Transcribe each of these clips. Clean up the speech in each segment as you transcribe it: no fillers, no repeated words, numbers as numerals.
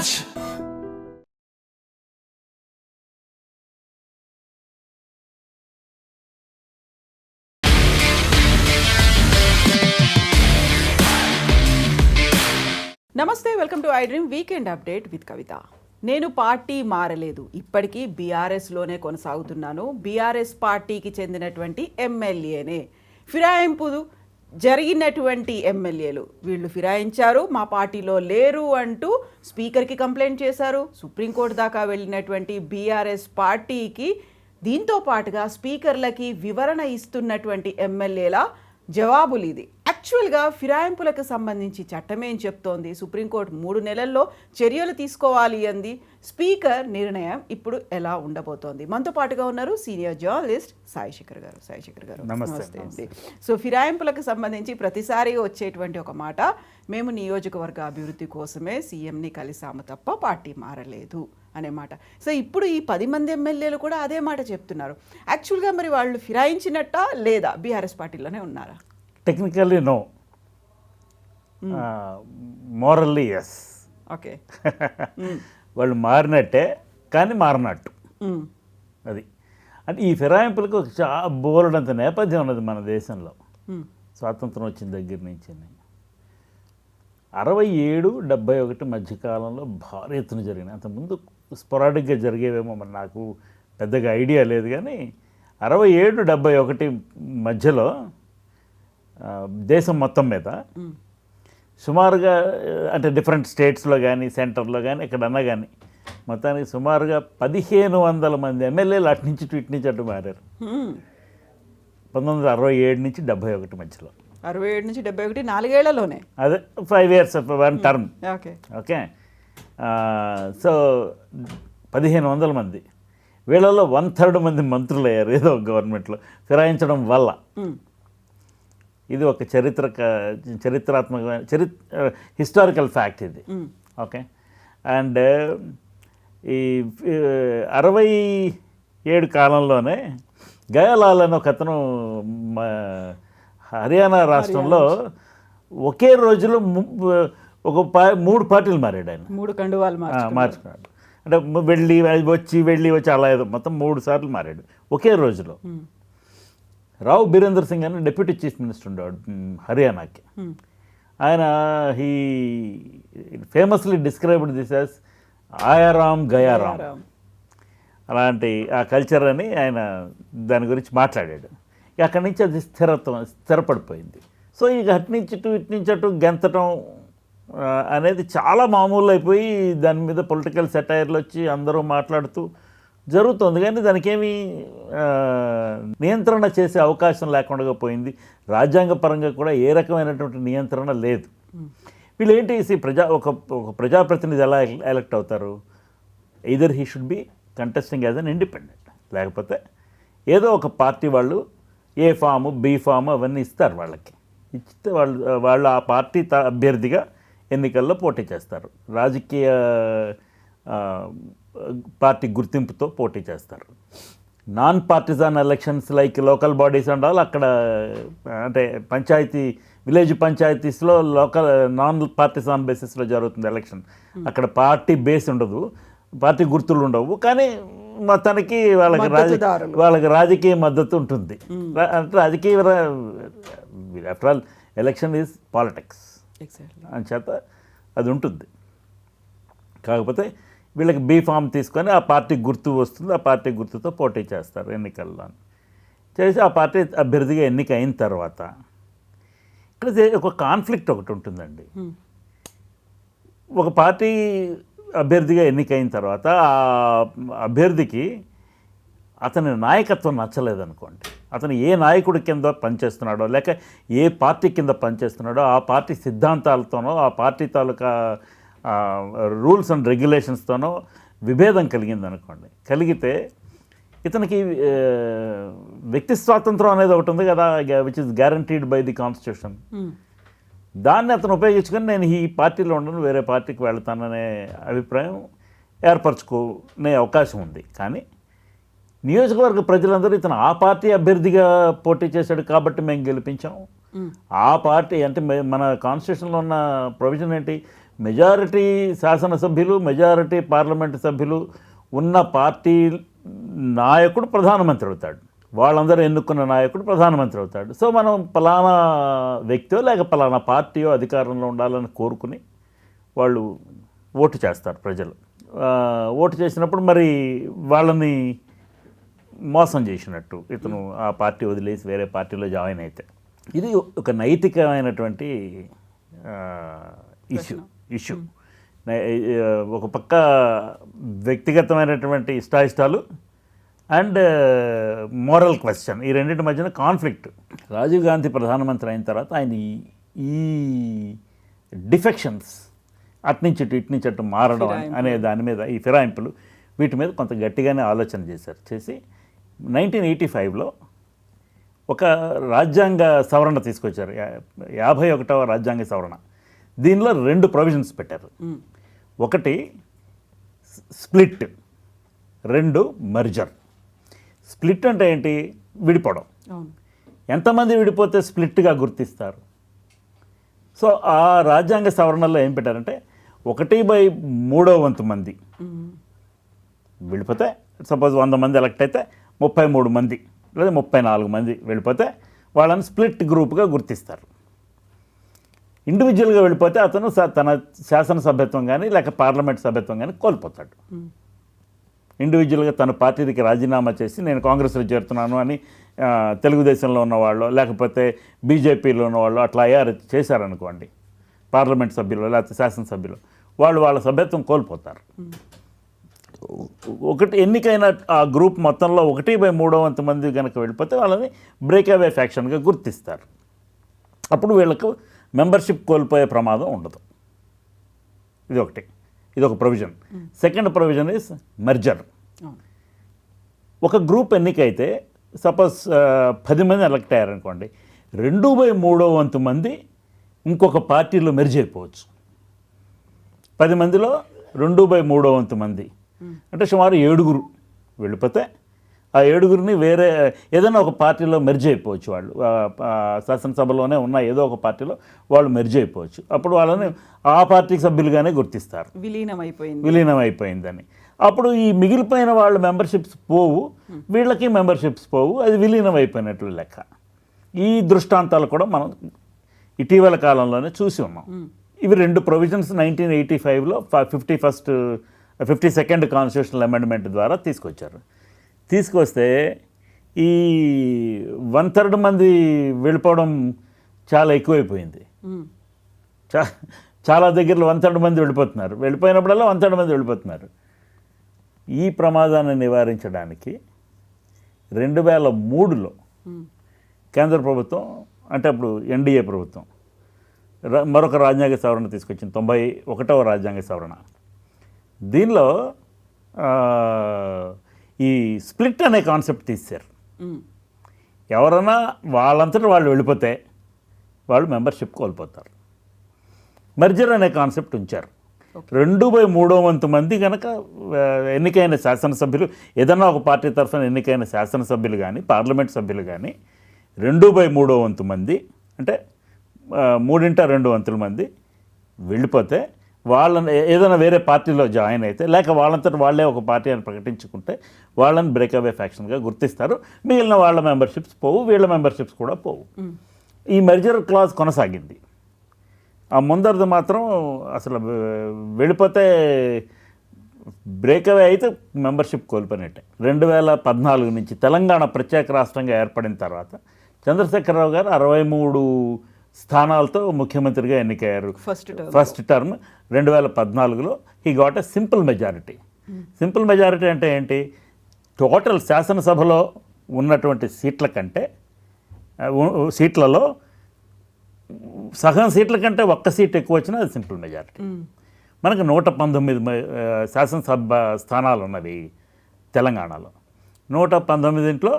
much. నమస్తే, welcome to I dream weekend update with Kavitha. నేను party మారలేదు, ఇప్పటికీ బీఆర్ఎస్లోనే కొనసాగుతున్నాను. బీఆర్ఎస్ పార్టీకి చెందినటువంటి ఎమ్మెల్యేనే. ఫిరాయింపు జరిగినటువంటి ఎమ్మెల్యేలు వీళ్ళు ఫిరాయించారు, మా పార్టీలో లేరు అంటూ స్పీకర్కి కంప్లైంట్ చేశారు. సుప్రీంకోర్టు దాకా వెళ్ళినటువంటి బీఆర్ఎస్ పార్టీకి దీంతో పాటుగా స్పీకర్లకి వివరణ ఇస్తున్నటువంటి ఎమ్మెల్యేల జవాబులు ఇది. యాక్చువల్గా ఫిరాయింపులకు సంబంధించి చట్టమేం చెప్తోంది? సుప్రీంకోర్టు 3 నెలల్లో చర్యలు తీసుకోవాలి అంది. స్పీకర్ నిర్ణయం ఇప్పుడు ఎలా ఉండబోతోంది? మనతో పాటుగా ఉన్నారు సీనియర్ జర్నలిస్ట్ సాయిశేఖర్ గారు. సాయిశేఖర్ గారు నమస్తే అండి. సో ఫిరాయింపులకు సంబంధించి ప్రతిసారి వచ్చేటువంటి ఒక మాట, మేము నియోజకవర్గ అభివృద్ధి కోసమే సీఎంని కలిసాము తప్ప పార్టీ మారలేదు అనే మాట. సో ఇప్పుడు ఈ 10 మంది ఎమ్మెల్యేలు కూడా అదే మాట చెప్తున్నారు. యాక్చువల్గా మరి వాళ్ళు ఫిరాయించినట్ట లేదా బీఆర్ఎస్ పార్టీలోనే ఉన్నారా? Technically no, morally yes. Okay, వాళ్ళు మారినట్టే కానీ మారినట్టు. అది అంటే ఈ ఫిరాయింపులకు చాలా బోలెడంత నేపథ్యం ఉన్నది మన దేశంలో. స్వాతంత్రం వచ్చిన దగ్గర నుంచి 67-71 మధ్యకాలంలో భారీ ఎత్తున జరిగినాయి. అంతకుముందు స్పొరాడిక్గా జరిగేవేమో మరి నాకు పెద్దగా ఐడియా లేదు, కానీ 67-71 మధ్యలో దేశం మొత్తం మీద సుమారుగా, అంటే డిఫరెంట్ స్టేట్స్లో కానీ సెంటర్లో కానీ ఎక్కడన్నా కానీ మొత్తానికి సుమారుగా 1500 మంది ఎమ్మెల్యేలు అటు నుంచి ఇటు నుంచి అటు మారారు 1967 నుంచి 71 మధ్యలో. 67 నుంచి 71, 4 ఏళ్లలోనే. అదే 5 years, 1 term. Okay okay. So 1500 మంది, వీళ్ళలో 1/3 మంది మంత్రులు అయ్యారు ఏదో గవర్నమెంట్లో ఫిరాయించడం వల్ల. ఇది ఒక చరిత్రాత్మకమైన హిస్టారికల్ ఫ్యాక్ట్ ఇది. ఓకే. అండ్ ఈ 67 కాలంలోనే గయాలాల్ అని ఒక అతను హర్యానా రాష్ట్రంలో ఒకే రోజులో ఒక 3 పార్టీలు మారాడు ఆయన. 3 కండువాలు మార్చుకున్నాడు. అంటే వెళ్ళి వచ్చి అలా ఏదో మొత్తం 3 సార్లు మారాడు ఒకే రోజులో. రావు బీరేందర్ సింగ్ అని డిప్యూటీ చీఫ్ మినిస్టర్ ఉండేవాడు హర్యానాకి. ఆయన he famously described this as Aayaram Gayaram, అలాంటి ఆ కల్చర్ అని ఆయన దాని గురించి మాట్లాడాడు. అక్కడి నుంచి అది స్థిరపడిపోయింది. సో ఇక అటు నుంచి అటు గెంతటం అనేది చాలా మామూలు అయిపోయి దాని మీద పొలిటికల్ సెటైర్లు వచ్చి అందరూ మాట్లాడుతూ జరుగుతుంది. కానీ దానికి ఏమీ నియంత్రణ చేసే అవకాశం లేకుండా పోయింది. రాజ్యాంగపరంగా కూడా ఏ రకమైనటువంటి నియంత్రణ లేదు. వీళ్ళు ఏంటి, ఒక ప్రజాప్రతినిధి ఎలా ఎలక్ట్ అవుతారు? Either he should be contesting as an independent, లేకపోతే ఏదో ఒక పార్టీ వాళ్ళు ఏ ఫాము బి ఫాము అవన్నీ ఇస్తారు వాళ్ళకి. ఇచ్చితే వాళ్ళు ఆ పార్టీ అభ్యర్థిగా ఎన్నికల్లో పోటీ చేస్తారు. రాజకీయ పార్టీ గుర్తింపుతో పోటీ చేస్తారు. Non partisan elections like local bodies and all, అక్కడ అంటే విలేజ్ పంచాయతీస్లో నాన్ పార్టిజాన్ బేసిస్లో జరుగుతుంది ఎలక్షన్. అక్కడ పార్టీ బేస్ ఉండదు, పార్టీ గుర్తులు ఉండవు, కానీ మొత్తానికి వాళ్ళకి రాజకీయ మద్దతు ఉంటుంది. అంటే రాజకీయ after all election is politics అని చేత అది ఉంటుంది. కాకపోతే వీళ్ళకి బీ ఫామ్ తీసుకొని ఆ పార్టీ గుర్తు వస్తుంది, ఆ పార్టీ గుర్తుతో పోటీ చేస్తారు ఎన్నికల్లో. చేసి ఆ పార్టీ అభ్యర్థిగా ఎన్నిక అయిన తర్వాత ఇక్కడ ఒక కాన్ఫ్లిక్ట్ ఒకటి ఉంటుందండి. ఒక పార్టీ అభ్యర్థిగా ఎన్నికైన తర్వాత ఆ అభ్యర్థికి అతని నాయకత్వం నచ్చలేదనుకోండి, అతను ఏ నాయకుడి కింద పనిచేస్తున్నాడో లేక ఏ పార్టీ కింద పనిచేస్తున్నాడో ఆ పార్టీ సిద్ధాంతాలతోనో ఆ పార్టీ తాలూకా రూల్స్ అండ్ రెగ్యులేషన్స్తోనో విభేదం కలిగిందనుకోండి, కలిగితే ఇతనికి వ్యక్తి స్వాతంత్రం అనేది ఒకటి ఉంది కదా, which is guaranteed by the constitution. దాన్ని అతను ఉపయోగించుకొని నేను ఈ పార్టీలో ఉండను, వేరే పార్టీకి వెళ్తాననే అభిప్రాయం ఏర్పరచుకునే అవకాశం ఉంది. కానీ నియోజకవర్గ ప్రజలందరూ ఇతను ఆ పార్టీ అభ్యర్థిగా పోటీ చేశాడు కాబట్టి మేము గెలిపించాం, ఆ పార్టీ అంటే మన కాన్స్టిట్యూషన్లో ఉన్న ప్రొవిజన్ ఏంటి, మెజారిటీ శాసనసభ్యులు, మెజారిటీ పార్లమెంటు సభ్యులు ఉన్న పార్టీ నాయకుడు ప్రధానమంత్రి అవుతాడు. వాళ్ళందరూ ఎన్నుకున్న నాయకుడు ప్రధానమంత్రి అవుతాడు. సో మనం పలానా వ్యక్తియో లేక పలానా పార్టీయో అధికారంలో ఉండాలని కోరుకుని వాళ్ళు ఓటు చేస్తారు ప్రజలు. ఓటు చేసినప్పుడు మరి వాళ్ళని మోసం చేసినట్టు ఇతను ఆ పార్టీ వదిలేసి వేరే పార్టీలో జాయిన్ అయితే. ఇది ఒక నైతికమైనటువంటి ఇష్యూ. ఒక పక్క వ్యక్తిగతమైనటువంటి ఇష్టాయిష్టాలు అండ్ మోరల్ క్వశ్చన్, ఈ రెండింటి మధ్యన కాన్ఫ్లిక్ట్. రాజీవ్ గాంధీ ప్రధానమంత్రి అయిన తర్వాత ఆయన ఈ డిఫెక్షన్స్ అట్నుంచి ఇటు అటు మారడం అనే దాని మీద, ఈ ఫిరాయింపులు, వీటి మీద కొంత గట్టిగానే ఆలోచన చేసి 1985లో ఒక రాజ్యాంగ సవరణ తీసుకొచ్చారు, 51వ రాజ్యాంగ సవరణ. దీనిలో 2 ప్రొవిజన్స్ పెట్టారు. ఒకటి స్ప్లిట్, 2 మెర్జర్. స్ప్లిట్ అంటే ఏంటి? విడిపోవడం. ఎంతమంది విడిపోతే స్ప్లిట్గా గుర్తిస్తారు? సో ఆ రాజ్యాంగ సవరణలో ఏం పెట్టారంటే 1/3 మంది వెళ్ళిపోతే, సపోజ్ 100 మంది ఎలక్ట్ అయితే 33 మంది లేదా 34 మంది వెళ్ళిపోతే వాళ్ళని స్ప్లిట్ గ్రూప్గా గుర్తిస్తారు. ఇండివిజువల్గా వెళ్ళిపోతే అతను తన శాసనసభ్యత్వం కానీ లేక పార్లమెంట్ సభ్యత్వం కానీ కోల్పోతాడు. ఇండివిజువల్గా తన పార్టీకి రాజీనామా చేసి నేను కాంగ్రెస్లో చేరుతున్నాను అని తెలుగుదేశంలో ఉన్నవాళ్ళు లేకపోతే బీజేపీలో ఉన్నవాళ్ళు అట్లా చేశారనుకోండి, పార్లమెంట్ సభ్యులు లేకపోతే శాసనసభ్యులు, వాళ్ళ సభ్యత్వం కోల్పోతారు. ఎన్నికైన ఆ గ్రూప్ మొత్తంలో 1/3 మంది కనుక వెళ్ళిపోతే వాళ్ళని బ్రేక్అవే ఫ్యాక్షన్గా గుర్తిస్తారు. అప్పుడు వీళ్ళకు మెంబర్షిప్ కోల్పోయే ప్రమాదం ఉండదు. ఇది ఒక provision. Second provision is merger. ఒక గ్రూప్ ఎన్నికైతే సపోజ్ 10 మంది ఎలక్ట్ అయ్యారనుకోండి, 2/3 మంది ఇంకొక పార్టీలో మెర్జ్ అయిపోవచ్చు. 10 మందిలో 2/3 మంది అంటే సుమారు 7 వెళ్ళిపోతే ఆ 7 వేరే ఏదైనా ఒక పార్టీలో మెర్జ్ అయిపోవచ్చు. వాళ్ళు శాసనసభలోనే ఉన్న ఏదో ఒక పార్టీలో వాళ్ళు మెర్జ్ అయిపోవచ్చు. అప్పుడు వాళ్ళని ఆ పార్టీకి సభ్యులుగానే గుర్తిస్తారు, విలీనం అయిపోయిందని. అప్పుడు ఈ మిగిలిపోయిన వాళ్ళ మెంబర్షిప్స్ పోవు, వీళ్ళకి మెంబర్షిప్స్ పోవు, అది విలీనం అయిపోయినట్లు లెక్క. ఈ దృష్టాంతాలు కూడా మనం ఇటీవల కాలంలోనే చూసి ఉన్నాం. ఇవి 2 ప్రొవిజన్స్ 1985లో 52nd కాన్స్టిట్యూషనల్ అమెండ్మెంట్ ద్వారా తీసుకొస్తే ఈ 1/3 మంది వెళ్ళిపోవడం చాలా ఎక్కువైపోయింది. చాలా దగ్గరలో 1/3 మంది వెళ్ళిపోయినప్పుడల్లా 1/3 మంది వెళ్ళిపోతున్నారు. ఈ ప్రమాదాన్ని నివారించడానికి 2003లో కేంద్ర ప్రభుత్వం, అంటే అప్పుడు ఎన్డీఏ ప్రభుత్వం, మరొక రాజ్యాంగ సవరణ తీసుకొచ్చింది, 91వ రాజ్యాంగ సవరణ. దీనిలో ఈ స్ప్లిట్ అనే కాన్సెప్ట్ తీశారు. ఎవరైనా వాళ్ళంతటా వాళ్ళు వెళ్ళిపోతే వాళ్ళు మెంబర్షిప్ కోల్పోతారు. మెర్జర్ అనే కాన్సెప్ట్ ఉంచారు. 2/3 మంది కనుక ఎన్నికైన శాసనసభ్యులు, ఏదైనా ఒక పార్టీ తరఫున ఎన్నికైన శాసనసభ్యులు కానీ పార్లమెంట్ సభ్యులు కానీ 2/3 మంది అంటే 3/2 మంది వెళ్ళిపోతే వాళ్ళని ఏదైనా వేరే పార్టీలో జాయిన్ అయితే లేక వాళ్ళంతటా వాళ్ళే ఒక పార్టీ అని ప్రకటించుకుంటే వాళ్ళని బ్రేక్అవే ఫ్యాక్షన్గా గుర్తిస్తారు. మిగిలిన వాళ్ళ మెంబర్షిప్స్ పోవు, వీళ్ళ మెంబర్షిప్స్ కూడా పోవు. ఈ మెర్జర్ క్లాజ్ కొనసాగింది. ఆ ముందరది మాత్రం అసలు వెళ్ళిపోతే బ్రేక్అవే అయితే మెంబర్షిప్ కోల్పోయినట్టే. 2014 నుంచి తెలంగాణ ప్రత్యేక రాష్ట్రంగా ఏర్పడిన తర్వాత చంద్రశేఖరరావు గారు 63 స్థానాలతో ముఖ్యమంత్రిగా ఎన్నికయ్యారు. ఫస్ట్ టర్మ్ 2014లో he got a simple majority. Simple majority అంటే ఏంటి? టోటల్ శాసనసభలో ఉన్నటువంటి సీట్లలో సగం సీట్ల కంటే ఒక్క సీట్ ఎక్కువ వచ్చినా అది సింపుల్ మెజారిటీ. మనకు 119 శాసనసభ స్థానాలు ఉన్నవి తెలంగాణలో. 119లో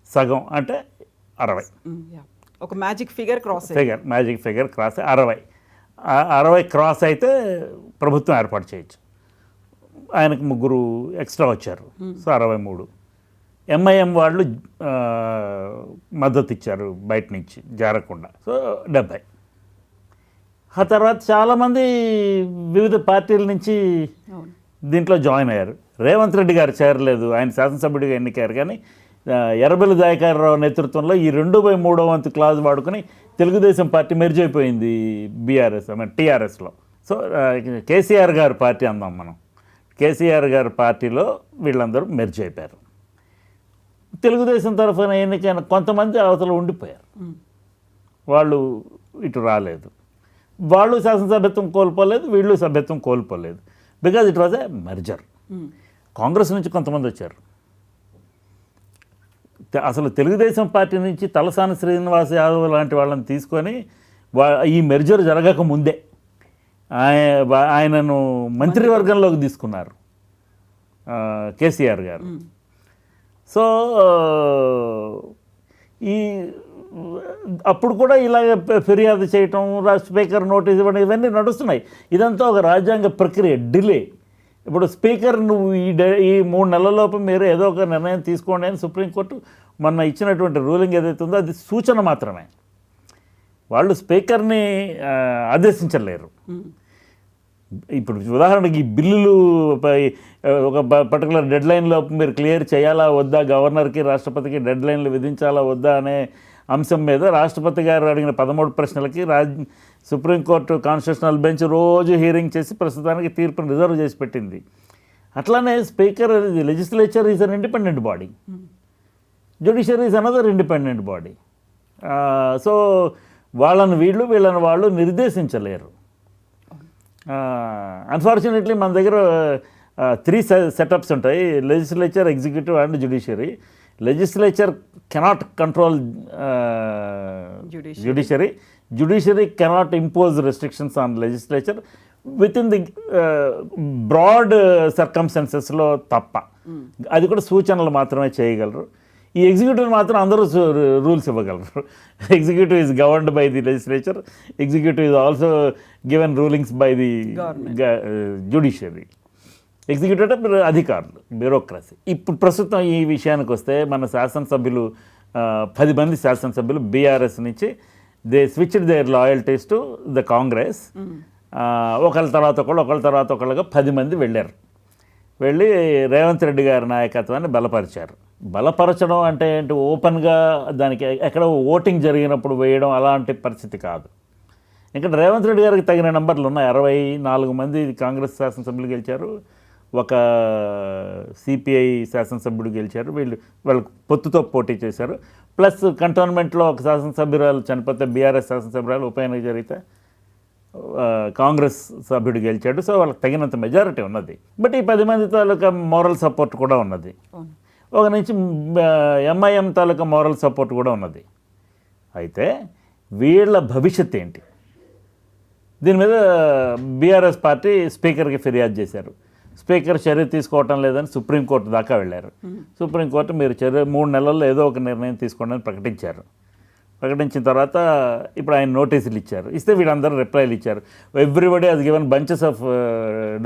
సగం అంటే 60. ఒక మ్యాజిక్ ఫిగర్ క్రాస్ 60 క్రాస్ అయితే ప్రభుత్వం ఏర్పాటు చేయొచ్చు. ఆయనకు 3 ఎక్స్ట్రా వచ్చారు, సో 63. ఎంఐఎం వాళ్ళు మద్దతు ఇచ్చారు బయట నుంచి జారకుండా, సో 70. ఆ తర్వాత చాలామంది వివిధ పార్టీల నుంచి అవును. దీంట్లో జాయిన్ అయ్యారు. రేవంత్ రెడ్డి గారు చేరలేదు, ఆయన శాసనసభ్యుడిగా ఎన్నికారు. కానీ ఎర్రబెల్లి దయాకర్రావు నేతృత్వంలో ఈ 2/3 వంతు క్లాజ్ వాడుకొని తెలుగుదేశం పార్టీ మెర్జ్ అయిపోయింది బీఆర్ఎస్, టీఆర్ఎస్లో. సో కేసీఆర్ గారి పార్టీ అందాం మనం. కేసీఆర్ గారి పార్టీలో వీళ్ళందరూ మెర్జ్ అయిపోయారు. తెలుగుదేశం తరఫున ఎన్నికైన కొంతమంది అవతల ఉండిపోయారు, వాళ్ళు ఇటు రాలేదు. వాళ్ళు శాసనసభ్యత్వం కోల్పోలేదు, వీళ్ళు సభ్యత్వం కోల్పోలేదు. Because it was a merger. Congress నుంచి కొంతమంది వచ్చారు. అసలు తెలుగుదేశం పార్టీ నుంచి తలసాని శ్రీనివాస్ యాదవ్ లాంటి వాళ్ళని తీసుకొని ఈ మెర్జర్ జరగక ముందే ఆయనను మంత్రివర్గంలోకి తీసుకున్నారు కేసీఆర్ గారు. సో ఈ అప్పుడు కూడా ఇలాగ ఫిర్యాదు చేయటం, స్పీకర్ నోటీస్ ఇవ్వడం, ఇవన్నీ నడుస్తున్నాయి. ఇదంతా ఒక రాజ్యాంగ ప్రక్రియ, డిలే. ఇప్పుడు స్పీకర్ నువ్వు ఈ 3 నెలలలోపు మీరు ఏదో ఒక నిర్ణయం తీసుకోండి అని సుప్రీంకోర్టు మొన్న ఇచ్చినటువంటి రూలింగ్ ఏదైతే ఉందో అది సూచన మాత్రమే. వాళ్ళు స్పీకర్ని ఆదేశించలేరు. ఇప్పుడు ఉదాహరణకి ఈ బిల్లులు ఒక పర్టికులర్ డెడ్ లైన్లోపు మీరు క్లియర్ చేయాలా వద్దా, గవర్నర్కి రాష్ట్రపతికి డెడ్ లైన్లు విధించాలా వద్దా అనే అంశం మీద రాష్ట్రపతి గారు అడిగిన 13 ప్రశ్నలకి సుప్రీంకోర్టు కాన్స్టిట్యూషనల్ బెంచ్ రోజు హీరింగ్ చేసి ప్రస్తుతానికి తీర్పును రిజర్వ్ చేసి పెట్టింది. అట్లానే speaker, legislature is an independent body, judiciary is another independent body. So వీళ్ళని వాళ్ళు నిర్దేశించలేరు. అన్ఫార్చునేట్లీ మన దగ్గర 3 సెటప్స్ ఉంటాయి: legislature, executive and judiciary. Legislature cannot control judiciary. Judiciary cannot impose restrictions on legislature within the broad circumstancesలో తప్ప. అది కూడా సూచనలు మాత్రమే చేయగలరు. ఈ ఎగ్జిక్యూటివ్ మాత్రం అందరూ రూల్స్ ఇవ్వగలరు. Executive is governed by the legislature, executive is also given rulings by the judiciary. Executive అంటే అధికారులు, బ్యూరోక్రసీ. ఇప్పుడు ప్రస్తుతం ఈ విషయానికి వస్తే మన శాసనసభ్యులు 10 మంది శాసనసభ్యులు బీఆర్ఎస్ నుంచి they switched their loyalties to the Congress. ఒకళ్ళ తర్వాత ఒకళ్ళుగా 10 మంది వెళ్ళారు. వెళ్ళి రేవంత్ రెడ్డి గారి నాయకత్వాన్ని బలపరిచారు. బలపరచడం అంటే ఏంటి, ఓపెన్గా దానికి ఎక్కడ ఓటింగ్ జరిగినప్పుడు వేయడం అలాంటి పరిస్థితి కాదు. ఇంకా రేవంత్ రెడ్డి గారికి తగిన నెంబర్లు ఉన్నాయి. 64 మంది కాంగ్రెస్ శాసనసభ్యులు గెలిచారు, ఒక సిపిఐ శాసనసభ్యుడు గెలిచారు. వాళ్ళు పొత్తుతో పోటీ చేశారు. ప్లస్ కంటోన్మెంట్లో ఒక శాసనసభ్యురాలు చనిపోతే బీఆర్ఎస్ శాసనసభ్యురాలు ఉప ఎన్నిక జరిగితే కాంగ్రెస్ సభ్యుడు గెలిచాడు. సో వాళ్ళకి తగినంత మెజారిటీ ఉన్నది. బట్ ఈ 10 మంది తాలూకా మోరల్ సపోర్ట్ కూడా ఉన్నది. ఒక నుంచి ఎంఐఎం తాలూకా మోరల్ సపోర్ట్ కూడా ఉన్నది. అయితే వీళ్ళ భవిష్యత్ ఏంటి? దీని మీద బీఆర్ఎస్ పార్టీ స్పీకర్కి ఫిర్యాదు చేశారు. స్పీకర్ చర్య తీసుకోవటం లేదని సుప్రీంకోర్టు దాకా వెళ్ళారు. సుప్రీంకోర్టు మీరు 3 నెలల్లో ఏదో ఒక నిర్ణయం తీసుకోండి అని ప్రకటించారు. ప్రకటించిన తర్వాత ఇప్పుడు ఆయన నోటీసులు ఇచ్చారు. ఇస్తే వీళ్ళందరూ రిప్లైలు ఇచ్చారు. Everybody has given bunches of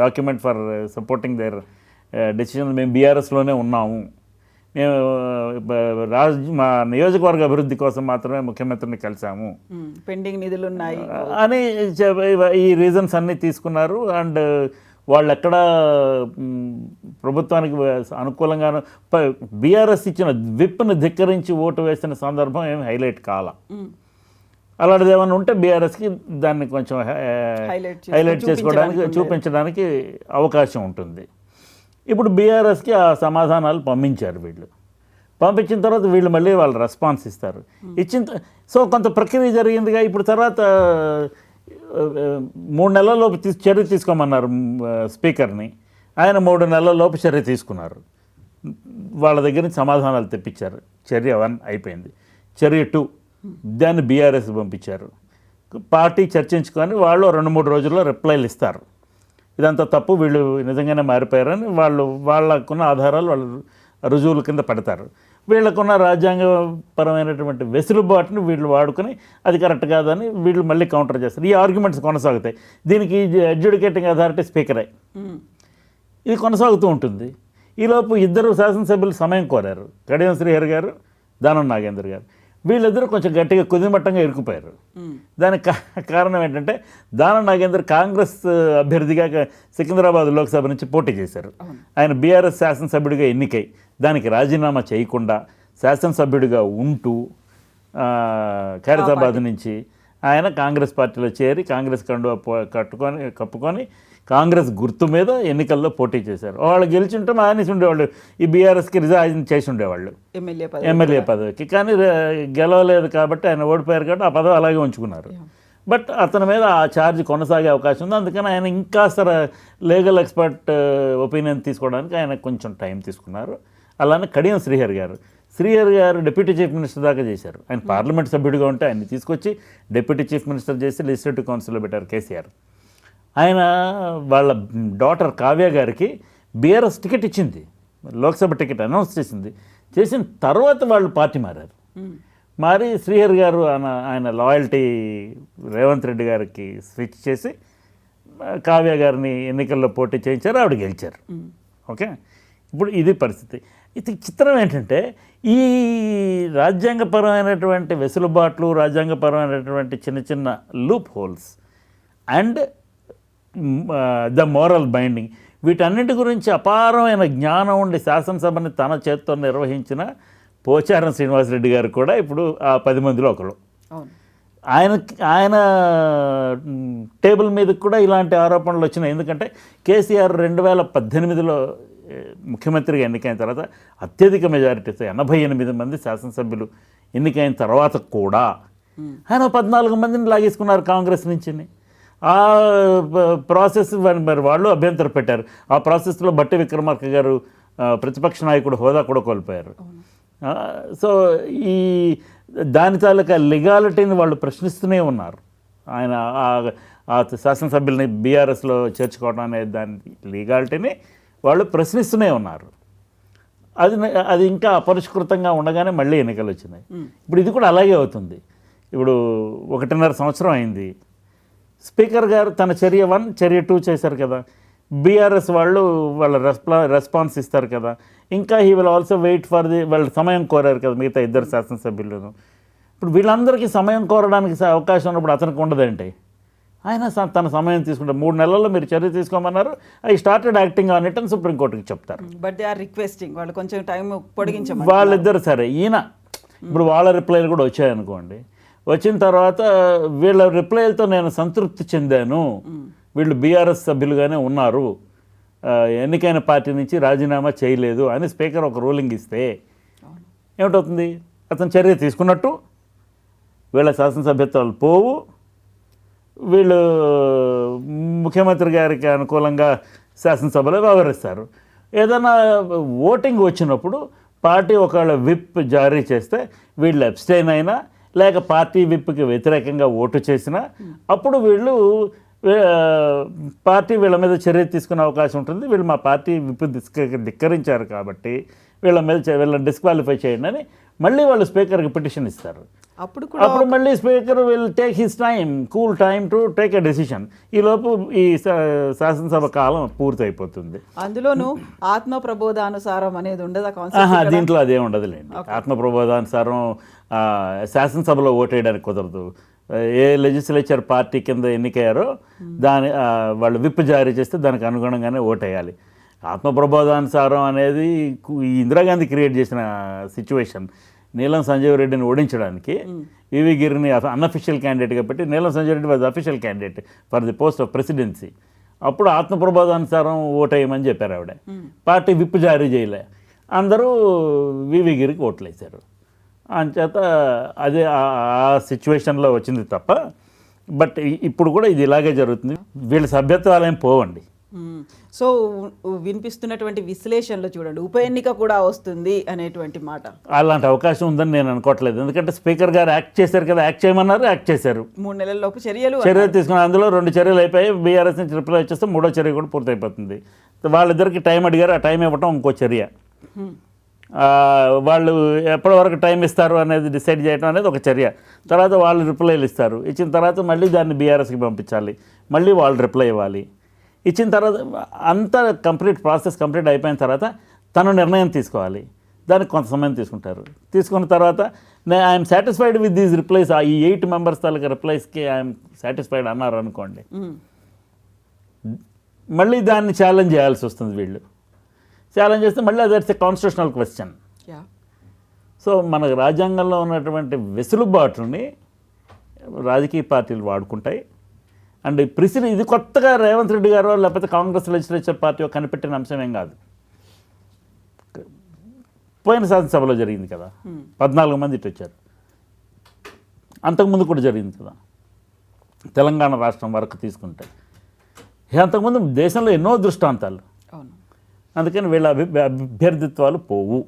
document for supporting their decision. మేము బీఆర్ఎస్లోనే ఉన్నాము, మేము మా నియోజకవర్గ అభివృద్ధి కోసం మాత్రమే ముఖ్యమంత్రిని కలిసాము, పెండింగ్ నిధులు ఉన్నాయి అని ఈ రీజన్స్ అన్నీ తీసుకున్నారు. అండ్ వాళ్ళు ఎక్కడ ప్రభుత్వానికి అనుకూలంగాను బీఆర్ఎస్ ఇచ్చిన విప్ను ధిక్కరించి ఓటు వేసిన సందర్భం ఏమి హైలైట్ కాల. అలాంటిది ఏమైనా ఉంటే బీఆర్ఎస్కి దాన్ని కొంచెం హైలైట్ చేసుకోవడానికి, చూపించడానికి అవకాశం ఉంటుంది. ఇప్పుడు బీఆర్ఎస్కి ఆ సమాధానాలు పంపించారు. పంపించిన తర్వాత వీళ్ళు మళ్ళీ వాళ్ళు రెస్పాన్స్ ఇస్తారు. సో కొంత ప్రక్రియ జరిగిందిగా. ఇప్పుడు తర్వాత 3 నెలలలోపు చర్య తీసుకోమన్నారు స్పీకర్ని. ఆయన 3 నెలలలోపు చర్య తీసుకున్నారు. వాళ్ళ దగ్గర నుంచి సమాధానాలు తెప్పించారు. చర్య 1 అయిపోయింది. చర్య 2 దాన్ని బీఆర్ఎస్ పంపించారు. పార్టీ చర్చించుకొని వాళ్ళు 2-3 రోజుల్లో రిప్లైలు ఇస్తారు. ఇదంతా తప్పు, వీళ్ళు నిజంగానే మారిపోయారని వాళ్ళకున్న ఆధారాలు వాళ్ళు రుజువుల కింద పెడతారు. వీళ్ళకున్న రాజ్యాంగపరమైనటువంటి వెసులుబాటుని వీళ్ళు వాడుకొని అది కరెక్ట్ కాదని వీళ్ళు మళ్ళీ కౌంటర్ చేస్తారు. ఈ ఆర్గ్యుమెంట్స్ కొనసాగుతాయి. దీనికి అడ్జుడికేటింగ్ అథారిటీ స్పీకరే. ఇది కొనసాగుతూ ఉంటుంది. ఈలోపు 2 శాసనసభ్యులు సమయం కోరారు, కడియం శ్రీహరి గారు, దానం నాగేంద్ర గారు. వీళ్ళిద్దరూ కొంచెం గట్టిగా కుదిమట్టంగా ఇరుక్కుపోయారు. దానికి కారణం ఏంటంటే దానం నాగేందర్ కాంగ్రెస్ అభ్యర్థిగా సికింద్రాబాద్ లోక్సభ నుంచి పోటీ చేశారు. ఆయన బీఆర్ఎస్ శాసనసభ్యుడిగా ఎన్నికై దానికి రాజీనామా చేయకుండా శాసనసభ్యుడిగా ఉంటూ ఖైరతాబాద్ నుంచి ఆయన కాంగ్రెస్ పార్టీలో చేరి కాంగ్రెస్ కండువా కప్పుకొని కాంగ్రెస్ గుర్తు మీద ఎన్నికల్లో పోటీ చేశారు. వాళ్ళు గెలిచింటే మానేసి ఉండేవాళ్ళు, ఈ బీఆర్ఎస్కి రిజైన్ చేసి ఉండేవాళ్ళు ఎమ్మెల్యే పదవికి. కానీ గెలవలేదు కాబట్టి ఆయన ఓడిపోయారు కాబట్టి ఆ పదవి అలాగే ఉంచుకున్నారు. బట్ అతని మీద ఆ ఛార్జ్ కొనసాగే అవకాశం ఉంది. అందుకని ఆయన ఇంకా లీగల్ ఎక్స్పర్ట్ ఒపీనియన్ తీసుకోవడానికి ఆయన కొంచెం టైం తీసుకున్నారు. అలానే కడియం శ్రీహరి గారు డిప్యూటీ చీఫ్ మినిస్టర్ దాకా చేశారు. ఆయన పార్లమెంట్ సభ్యుడిగా ఉంటే ఆయన్ని తీసుకొచ్చి డిప్యూటీ చీఫ్ మినిస్టర్ చేసి లెజిస్లేటివ్ కౌన్సిల్లో పెట్టారు కేసీఆర్. ఆయన వాళ్ళ డాటర్ కావ్య గారికి బీఆర్ఎస్ టికెట్ ఇచ్చింది, లోక్సభ టికెట్ అనౌన్స్ చేసిన తర్వాత వాళ్ళు పార్టీ మారి శ్రీహరి గారు ఆయన లాయల్టీ రేవంత్ రెడ్డి గారికి స్విచ్ చేసి కావ్య గారిని ఎన్నికల్లో పోటీ చేయించారు, ఆవిడ గెలిచారు. ఓకే, ఇప్పుడు ఇది పరిస్థితి. ఇది చిత్రం ఏంటంటే ఈ రాజ్యాంగపరమైనటువంటి వెసులుబాట్లు, రాజ్యాంగపరమైనటువంటి చిన్న చిన్న loop holes and the moral binding, వీటన్నిటి గురించి అపారమైన జ్ఞానం ఉండి శాసనసభని తన చేత్తో నిర్వహించిన పోచారం శ్రీనివాసరెడ్డి గారు కూడా ఇప్పుడు ఆ 10 మందిలో ఒకరు. ఆయన టేబుల్ మీదకి కూడా ఇలాంటి ఆరోపణలు వచ్చినాయి. ఎందుకంటే కేసీఆర్ 2018లో ముఖ్యమంత్రిగా ఎన్నికైన తర్వాత అత్యధిక మెజారిటీతో 88 మంది శాసనసభ్యులు ఎన్నికైన తర్వాత కూడా ఆయన 14 మందిని లాగేసుకున్నారు కాంగ్రెస్ నుంచి. ఆ ప్రాసెస్ మరి వాళ్ళు అభ్యంతరం పెట్టారు. ఆ ప్రాసెస్లో బట్టి విక్రమార్క గారు ప్రతిపక్ష నాయకుడు హోదా కూడా కోల్పోయారు. సో ఈ దాని తాలూకా లీగాలిటీని వాళ్ళు ప్రశ్నిస్తూనే ఉన్నారు. ఆయన ఆ శాసనసభ్యుల్ని బీఆర్ఎస్లో చేర్చుకోవడం అనే దాని లీగాలిటీని వాళ్ళు ప్రశ్నిస్తూనే ఉన్నారు. అది ఇంకా అపరిష్కృతంగా ఉండగానే మళ్ళీ ఎన్నికలు వచ్చినాయి. ఇప్పుడు ఇది కూడా అలాగే అవుతుంది. ఇప్పుడు 1.5 సంవత్సరం అయింది. స్పీకర్ గారు తన చర్య 1, చర్య 2 చేశారు కదా, బీఆర్ఎస్ వాళ్ళ రెస్పాన్స్ ఇస్తారు కదా, ఇంకా he will also wait for వాళ్ళు సమయం కోరారు కదా మిగతా 2 శాసనసభ్యులను. ఇప్పుడు వీళ్ళందరికీ సమయం కోరడానికి అవకాశం ఉన్నప్పుడు అతనికి ఉండదండి. ఆయన తన సమయం తీసుకుంటారు. 3 నెలల్లో మీరు చర్య తీసుకోమన్నారు, I started acting on it అని సుప్రీంకోర్టుకి చెప్తారు. బట్ దే ఆర్ రిక్వెస్టింగ్ వాళ్ళు కొంచెం టైం పొడిగించమని. వాళ్ళిద్దరు సరే, ఈయన ఇప్పుడు వాళ్ళ రిప్లైలు కూడా వచ్చాయనుకోండి, వచ్చిన తర్వాత వీళ్ళ రిప్లైలతో నేను సంతృప్తి చెందాను, వీళ్ళు బీఆర్ఎస్ సభ్యులుగానే ఉన్నారు, ఎన్నికైన పార్టీ నుంచి రాజీనామా చేయలేదు అని స్పీకర్ ఒక రూలింగ్ ఇస్తే ఏమిటవుతుంది? అతను చర్య తీసుకున్నట్టు, వీళ్ళ శాసనసభ్యత్వాలు పోవు, వీళ్ళు ముఖ్యమంత్రి గారికి అనుకూలంగా శాసనసభలో వ్యవహరిస్తారు. ఏదైనా ఓటింగ్ వచ్చినప్పుడు పార్టీ ఒకవేళ విప్ జారీ చేస్తే వీళ్ళు అబ్స్టైన్ అయినా లేక పార్టీ విప్కి వ్యతిరేకంగా ఓటు చేసినా అప్పుడు వీళ్ళు పార్టీ వీళ్ళ మీద చర్య తీసుకునే అవకాశం ఉంటుంది. వీళ్ళు మా పార్టీ విప్ ధిక్కరించారు కాబట్టి వీళ్ళని డిస్క్వాలిఫై చేయండి అని మళ్ళీ వాళ్ళు స్పీకర్కి పిటిషన్ ఇస్తారు. అప్పుడు మళ్ళీ speaker will take his cool time to take a decision. ఈలోపు ఈ శాసనసభ కాలం పూర్తయిపోతుంది. అందులోనూ ఆత్మ ప్రబోధానుసారం అనేది ఉండదు దీంట్లో అదే ఉండదులేండి. ఆత్మ ప్రబోధానుసారం శాసనసభలో ఓటేయడానికి కుదరదు. ఏ లెజిస్లేచర్ పార్టీ కింద ఎన్నికయ్యారో వాళ్ళు విప్ జారీ చేస్తే దానికి అనుగుణంగానే ఓటేయాలి. ఆత్మ ప్రబోధానుసారం అనేది ఇందిరాగాంధీ క్రియేట్ చేసిన సిచ్యువేషన్. నీలం సంజీవ్ రెడ్డిని ఓడించడానికి వివి గిరిని అన్అఫిషియల్ క్యాండిడేట్గా పెట్టి Neelam Sanjeev Reddy was official candidate for the post of presidency. అప్పుడు ఆత్మ ప్రబోధానుసారం ఓటేయమని చెప్పారు ఆవిడ. పార్టీ విప్ జారీ చేయలే, అందరూ వివి గిరికి ఓట్లు వేశారు. అంచేత అదే ఆ సిచ్యువేషన్లో వచ్చింది తప్ప. బట్ ఇప్పుడు కూడా ఇది ఇలాగే జరుగుతుంది. వీళ్ళ సభ్యత్వాలు పోవండి. సో వినిపిస్తున్నటువంటి విశ్లేషణలో చూడండి, ఉప ఎన్నిక కూడా వస్తుంది అనేటువంటి మాట. అలాంటి అవకాశం ఉందని నేను అనుకోవట్లేదు. ఎందుకంటే స్పీకర్ గారు యాక్ట్ చేశారు కదా, యాక్ట్ చేయమన్నారు, యాక్ట్ చేశారు. 3 నెలల్లోపు చర్యలు తీసుకున్నారు. అందులో 2 చర్యలు అయిపోయాయి. బీఆర్ఎస్ నుంచి రిప్లై వచ్చేస్తే 3వ చర్య కూడా పూర్తయిపోతుంది. వాళ్ళిద్దరికి టైం అడిగారు, ఆ టైం ఇవ్వటం ఇంకో చర్య. వాళ్ళు ఎప్పటి వరకు టైం ఇస్తారు అనేది డిసైడ్ చేయడం అనేది ఒక చర్య. తర్వాత వాళ్ళు రిప్లైలు ఇస్తారు. ఇచ్చిన తర్వాత మళ్ళీ దాన్ని బీఆర్ఎస్కి పంపించాలి, మళ్ళీ వాళ్ళు రిప్లై ఇవ్వాలి. ఇచ్చిన తర్వాత అంతా ప్రాసెస్ కంప్లీట్ అయిపోయిన తర్వాత తను నిర్ణయం తీసుకోవాలి. దానికి కొంత సమయం తీసుకుంటారు. తీసుకున్న తర్వాత I'm satisfied with these replies, ఈ 8 మెంబర్స్ తాలూకా రిప్లైస్కి ఐఎమ్ సాటిస్ఫైడ్ అన్నారు అనుకోండి, మళ్ళీ దాన్ని ఛాలెంజ్ చేయాల్సి వస్తుంది. వీళ్ళు ఛాలెంజ్ చేస్తే మళ్ళీ that's a constitutional question. So మనకు రాజ్యాంగంలో ఉన్నటువంటి వెసులుబాటుని రాజకీయ పార్టీలు వాడుకుంటాయి. అండ్ ఇది కొత్తగా రేవంత్ రెడ్డి గారు లేకపోతే కాంగ్రెస్ లెజిస్లేచర్ పార్టీ కనిపెట్టిన అంశం ఏం కాదు. పోయిన శాసనసభలో జరిగింది కదా, 14 మంది ఇటు వచ్చారు. అంతకుముందు కూడా జరిగింది కదా తెలంగాణ రాష్ట్రం వరకు తీసుకుంటే. అంతకుముందు దేశంలో ఎన్నో దృష్టాంతాలు. అందుకని వీళ్ళ అభ్యర్థిత్వాలు పోవు.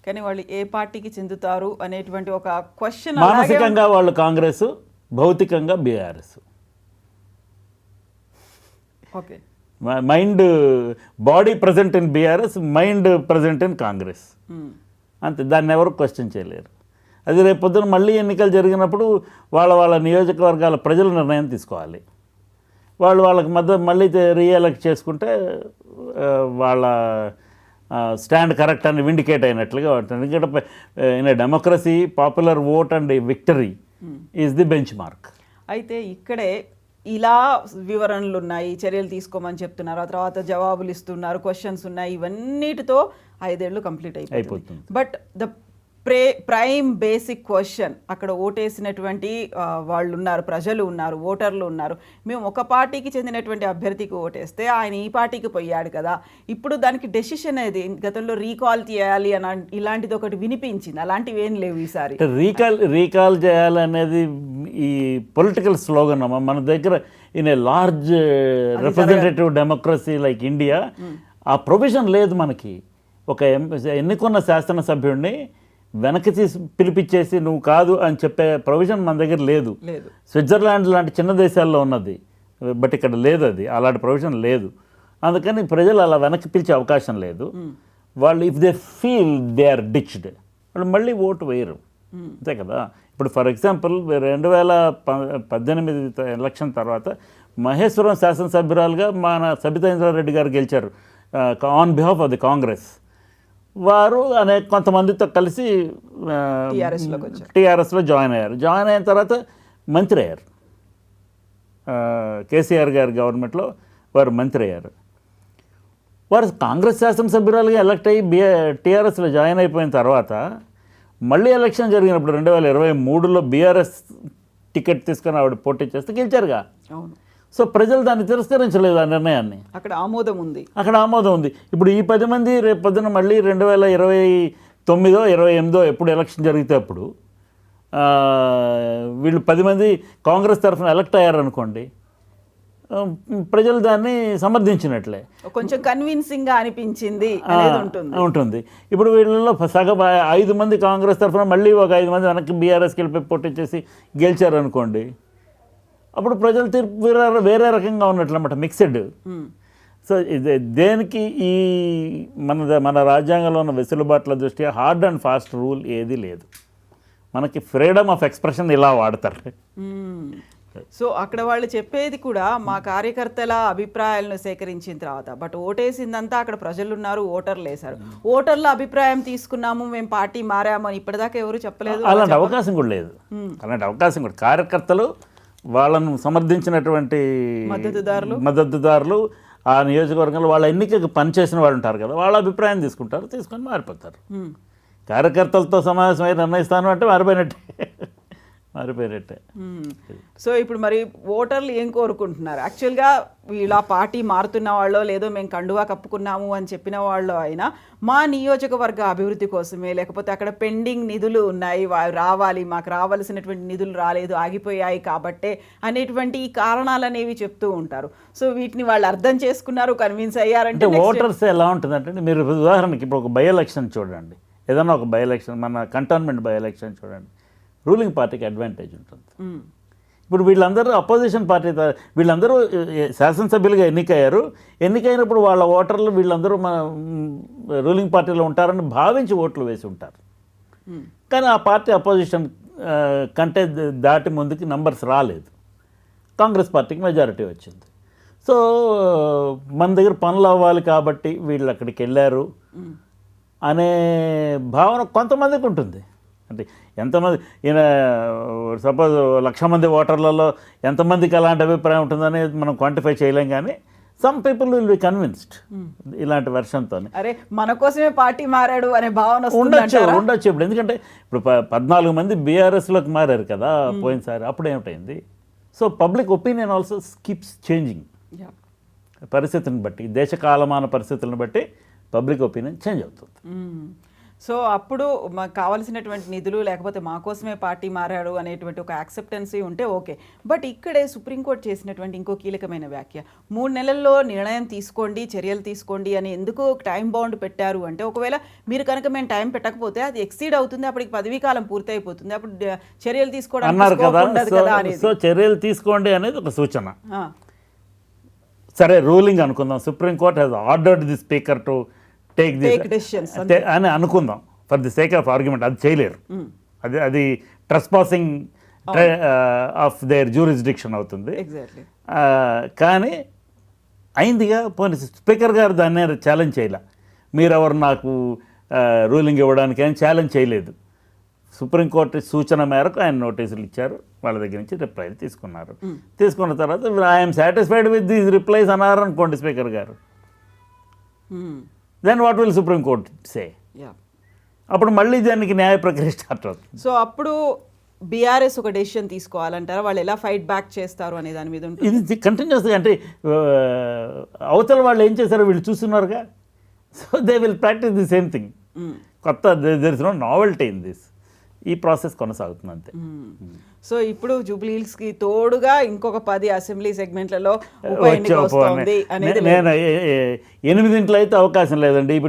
కానీ వాళ్ళు ఏ పార్టీకి చెందుతారు అనేటువంటి ఒక క్వశ్చన్. మానసికంగా వాళ్ళు కాంగ్రెస్, భౌతికంగా BRS. Okay, mind body present in BRS, mind present in Congress. అంతే, దాన్ని ఎవరు క్వశ్చన్ చేయలేరు. అది రేపు పొద్దున మళ్ళీ ఎన్నికలు జరిగినప్పుడు వాళ్ళ నియోజకవర్గాల ప్రజలు నిర్ణయం తీసుకోవాలి. వాళ్ళకి మళ్ళీ రీఎలెక్ట్ చేసుకుంటే వాళ్ళ స్టాండ్ కరెక్ట్ అని విండికేట్ అయినట్లుగా ఉంటుంది. ఎందుకంటే in democracy popular vote and victory is the bench mark. అయితే ఇక్కడే ఇలా వివరణలు ఉన్నాయి, చర్యలు తీసుకోమని చెప్తున్నారు, ఆ తర్వాత జవాబులు ఇస్తున్నారు, క్వశ్చన్స్ ఉన్నాయి, ఇవన్నిటితో 5 ఏళ్ళు కంప్లీట్ అయిపోతుంది. But the prime basic question, అక్కడ ఓటేసినటువంటి వాళ్ళు ఉన్నారు, ప్రజలు ఉన్నారు, ఓటర్లు ఉన్నారు. మేము ఒక పార్టీకి చెందినటువంటి అభ్యర్థికి ఓటేస్తే ఆయన ఈ పార్టీకి పోయాడు కదా, ఇప్పుడు దానికి డెసిషన్ అనేది గతంలో రీకాల్ చేయాలి అని ఇలాంటిది ఒకటి వినిపించింది. అలాంటివి ఏం లేవు ఈసారి. రీకాల్ చేయాలనేది ఈ పొలిటికల్ స్లోగన్ అమ్మా. మన దగ్గర in a large representative democracy like India ఆ ప్రొవిజన్ లేదు మనకి. ఒక ఎన్నుకున్న శాసనసభ్యుడిని వెనక్కి పిలిపించేసి నువ్వు కాదు అని చెప్పే ప్రొవిజన్ మన దగ్గర లేదు. స్విట్జర్లాండ్ లాంటి చిన్న దేశాల్లో ఉన్నది, బట్ ఇక్కడ లేదు. అది అలాంటి ప్రొవిజన్ లేదు. అందుకని ప్రజలు అలా వెనక్కి పిలిచే అవకాశం లేదు. వాళ్ళు if they feel they are ditched వాళ్ళు మళ్ళీ ఓటు వేయరు. అంతే కదా. ఇప్పుడు ఫర్ ఎగ్జాంపుల్ 2018 ఎలక్షన్ తర్వాత మహేశ్వరం శాసనసభ్యురాలుగా మన సబితా ఇంద్రారెడ్డి గారు గెలిచారు on behalf of the Congress. వారు కొంతమందితో కలిసి టీఆర్ఎస్లో జాయిన్ అయ్యారు. జాయిన్ అయిన తర్వాత మంత్రి అయ్యారు. కేసీఆర్ గారి గవర్నమెంట్లో వారు మంత్రి అయ్యారు. వారు కాంగ్రెస్ శాసనసభ్యురాలుగా ఎలక్ట్ అయ్యి టీఆర్ఎస్లో జాయిన్ అయిపోయిన తర్వాత మళ్ళీ ఎలక్షన్ జరిగినప్పుడు 2023లో బీఆర్ఎస్ టికెట్ తీసుకొని ఆవిడ పోటీ చేస్తే గెలిచారుగా. అవును. సో ప్రజలు దాన్ని తిరస్కరించలేదు ఆ నిర్ణయాన్ని. అక్కడ ఆమోదం ఉంది. ఇప్పుడు ఈ 10 మంది రేపు పొద్దున మళ్ళీ 2029 28 ఎప్పుడు ఎలక్షన్ జరిగితే అప్పుడు వీళ్ళు 10 మంది కాంగ్రెస్ తరఫున ఎలక్ట్ అయ్యారనుకోండి, ప్రజలు దాన్ని సమర్థించినట్లే. కొంచెం కన్విన్సింగ్గా అనిపించింది ఉంటుంది. ఇప్పుడు వీళ్ళలో సగం 5 మంది కాంగ్రెస్ తరఫున మళ్ళీ ఒక 5 మంది వెనక్కి బీఆర్ఎస్కి వెళ్ళిపోయి పోటీ చేసి గెలిచారనుకోండి, అప్పుడు ప్రజల తీర్పు వేరే రకంగా ఉన్నట్లు అన్నమాట, మిక్స్డ్. సో దేనికి ఈ మన రాజ్యాంగంలో ఉన్న వెసులుబాట్ల దృష్ట్యా హార్డ్ అండ్ ఫాస్ట్ రూల్ ఏది లేదు. మనకి ఫ్రీడమ్ ఆఫ్ ఎక్స్ప్రెషన్ ఇలా వాడతారు. సో అక్కడ వాళ్ళు చెప్పేది కూడా మా కార్యకర్తల అభిప్రాయాలను సేకరించిన తర్వాత, బట్ ఓటేసిందంతా అక్కడ ప్రజలు ఉన్నారు, ఓటర్లు వేశారు, ఓటర్ల అభిప్రాయం తీసుకున్నాము, మేము పార్టీ మారాము అని ఇప్పటిదాకా ఎవరు చెప్పలేదు. అలాంటి అవకాశం కూడా లేదు. కార్యకర్తలు వాళ్ళను సమర్థించినటువంటి మద్దతుదారులు ఆ నియోజకవర్గంలో వాళ్ళ ఎన్నికకు పనిచేసిన వాళ్ళు ఉంటారు కదా, వాళ్ళ అభిప్రాయం తీసుకొని మారిపోతారు. కార్యకర్తలతో సమావేశమై నిర్ణయిస్తాను అంటే మారిపోయినట్టే. సో ఇప్పుడు మరి ఓటర్లు ఏం కోరుకుంటున్నారు? యాక్చువల్గా ఇలా పార్టీ మారుతున్న వాళ్ళో లేదో మేము కండువా కప్పుకున్నాము అని చెప్పిన వాళ్ళు అయినా మా నియోజకవర్గ అభివృద్ధి కోసమే, లేకపోతే అక్కడ పెండింగ్ నిధులు ఉన్నాయి, రావాలి, మాకు రావాల్సినటువంటి నిధులు రాలేదు, ఆగిపోయాయి కాబట్టే అనేటువంటి ఈ కారణాలు అనేవి చెప్తూ ఉంటారు. సో వీటిని వాళ్ళు అర్థం చేసుకున్నారు, కన్విన్స్ అయ్యారంటే. ఓటర్స్ ఎలా ఉంటుందంటే, మీరు ఉదాహరణకి ఇప్పుడు ఒక బై ఎలక్షన్ చూడండి, ఏదైనా ఒక బై ఎలక్షన్, మన కంటోన్మెంట్ బై ఎలక్షన్ చూడండి, రూలింగ్ పార్టీకి అడ్వాంటేజ్ ఉంటుంది. ఇప్పుడు వీళ్ళందరూ అపోజిషన్ పార్టీ, వీళ్ళందరూ శాసనసభ్యులుగా ఎన్నికైనప్పుడు వాళ్ళ ఓటర్లు వీళ్ళందరూ మన రూలింగ్ పార్టీలో ఉంటారని భావించి ఓట్లు వేసి ఉంటారు. కానీ ఆ పార్టీ అపోజిషన్ కంటే దాటి ముందుకి నంబర్స్ రాలేదు, కాంగ్రెస్ పార్టీకి మెజారిటీ వచ్చింది. సో మన దగ్గర పనులు అవ్వాలి కాబట్టి వీళ్ళు అక్కడికి వెళ్ళారు. అనే భావన కొంతమందికి ఉంటుంది. అంటే ఎంతమంది ఈయన సపోజ్ 1,00,000 మంది ఓటర్లలో ఎంతమందికి అలాంటి అభిప్రాయం ఉంటుందని మనం క్వాంటిఫై చేయలేం, కానీ some people will be convinced ఇలాంటి వెర్షన్తో. అరే మన కోసమే పార్టీ మారాడు అనే భావన ఉండొచ్చు ఇప్పుడు. ఎందుకంటే ఇప్పుడు 14 మంది బీఆర్ఎస్లోకి మారారు కదా పోయినసారి, అప్పుడు ఏమిటైంది. So public opinion also keeps changing. పరిస్థితిని బట్టి, దేశ కాలమాన పరిస్థితులను బట్టి పబ్లిక్ ఒపీనియన్ చేంజ్ అవుతుంది. సో అప్పుడు మాకు కావాల్సినటువంటి నిధులు లేకపోతే మా కోసమే పార్టీ మారాడు అనేటువంటి ఒక యాక్సెప్టెన్సీ ఉంటే ఓకే. బట్ ఇక్కడే సుప్రీంకోర్టు చేసినటువంటి ఇంకో కీలకమైన వ్యాఖ్య, 3 నెలల్లో నిర్ణయం తీసుకోండి, చర్యలు తీసుకోండి అని ఎందుకు టైం బౌండ్ పెట్టారు అంటే, ఒకవేళ మీరు కనుక మేము టైం పెట్టకపోతే అది ఎక్సీడ్ అవుతుంది, అప్పటికి పదవీ కాలం పూర్తి అయిపోతుంది, అప్పుడు చర్యలు తీసుకోవడానికి అన్నారు కదా. అనేది. సో చర్యలు తీసుకోండి అనేది ఒక సూచన. సరే రూలింగ్ అనుకుందాం, supreme court has ordered the speaker to take decisions అని అనుకుందాం for the sake of argument. అది చేయలేరు, అది ట్రెస్పాసింగ్ ఆఫ్ దేర్ జ్యూరిస్డిక్షన్ అవుతుంది. ఎగ్జాక్ట్లీ. కానీ అయిందిగా, పోనీ స్పీకర్ గారు దాన్ని ఛాలెంజ్ చేయలే, మీరెవరు నాకు రూలింగ్ ఇవ్వడానికి అని ఛాలెంజ్ చేయలేదు. సుప్రీంకోర్టు సూచన మేరకు ఆయన నోటీసులు ఇచ్చారు, వాళ్ళ దగ్గర నుంచి రిప్లైలు తీసుకున్నారు. తీసుకున్న తర్వాత I'm satisfied with these replies అన్నారు అనుకోండి స్పీకర్ గారు, then what will supreme court say? అప్పుడు మళ్ళీ దానికి న్యాయ ప్రక్రియ స్టార్ట్ అవుతుంది. సో అప్పుడు బీఆర్ఎస్ ఒక డెసిషన్ తీసుకోవాలంటారా, వాళ్ళు ఎలా ఫైట్ బ్యాక్ చేస్తారు అనే దాని మీద ఉంటుంది. ఇది కంటిన్యూస్గా, అంటే అవతల వాళ్ళు ఏం చేశారో వీళ్ళు చూస్తున్నారుగా. So they will practice the same thing. కొత్త there is no novelty in this. ఈ ప్రాసెస్ కొనసాగుతుంది అంతే. సో ఇప్పుడు జూబ్లీ హిల్స్కి తోడుగా ఇంకొక 10 అసెంబ్లీ సెగ్మెంట్లలో ఉప ఎన్నిక వస్తోంది అనేది నేను 8 అయితే అవకాశం లేదండి. ఇప్పుడు